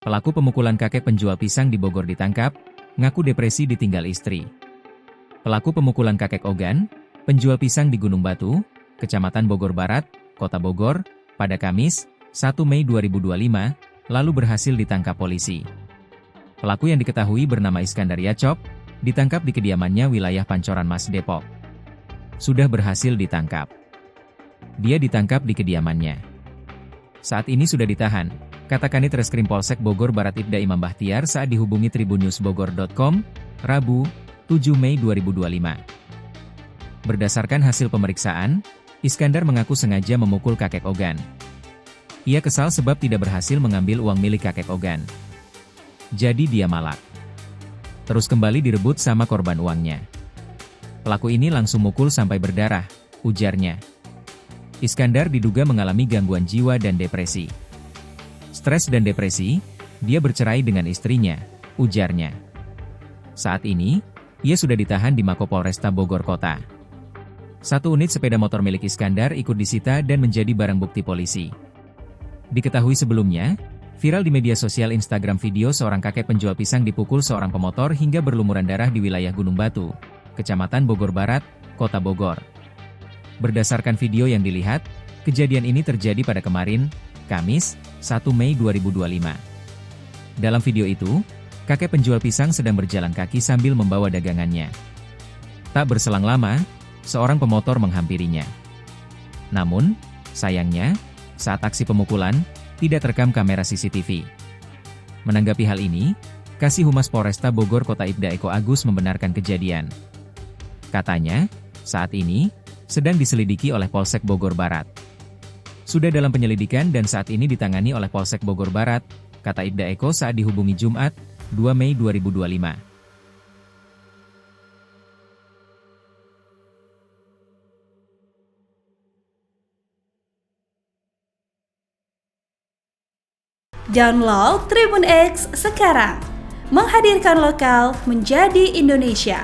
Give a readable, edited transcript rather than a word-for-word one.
Pelaku pemukulan kakek penjual pisang di Bogor ditangkap, ngaku depresi ditinggal istri. Pelaku pemukulan kakek Ogan, penjual pisang di Gunung Batu, Kecamatan Bogor Barat, Kota Bogor, pada Kamis, 1 Mei 2025, lalu berhasil ditangkap polisi. Pelaku yang diketahui bernama Iskandar Yacop, ditangkap di kediamannya wilayah Pancoran Mas Depok. Sudah berhasil ditangkap. Dia ditangkap di kediamannya. Saat ini sudah ditahan, kata Kanit Reskrim Polsek Bogor Barat Ibda Imam Bahtiar saat dihubungi tribunnews.bogor.com, Rabu, 7 Mei 2025. Berdasarkan hasil pemeriksaan, Iskandar mengaku sengaja memukul kakek Ogan. Ia kesal sebab tidak berhasil mengambil uang milik kakek Ogan. Jadi dia malak. Terus kembali direbut sama korban uangnya. Pelaku ini langsung mukul sampai berdarah, ujarnya. Iskandar diduga mengalami gangguan jiwa dan depresi. Stres dan depresi, dia bercerai dengan istrinya, ujarnya. Saat ini, ia sudah ditahan di Mako Polresta Bogor Kota. 1 unit sepeda motor milik Iskandar ikut disita dan menjadi barang bukti polisi. Diketahui sebelumnya, viral di media sosial Instagram video seorang kakek penjual pisang dipukul seorang pemotor hingga berlumuran darah di wilayah Gunung Batu, Kecamatan Bogor Barat, Kota Bogor. Berdasarkan video yang dilihat, kejadian ini terjadi pada kemarin, Kamis, 1 Mei 2025. Dalam video itu, kakek penjual pisang sedang berjalan kaki sambil membawa dagangannya. Tak berselang lama, seorang pemotor menghampirinya. Namun, sayangnya, saat aksi pemukulan, tidak terekam kamera CCTV. Menanggapi hal ini, Kasih Humas Polresta Bogor Kota Ibda Eko Agus membenarkan kejadian. Katanya, saat ini, sedang diselidiki oleh Polsek Bogor Barat. Sudah dalam penyelidikan dan saat ini ditangani oleh Polsek Bogor Barat, kata Ibda Eko saat dihubungi Jumat, 2 Mei 2025. Download Tribun X sekarang, menghadirkan lokal menjadi Indonesia.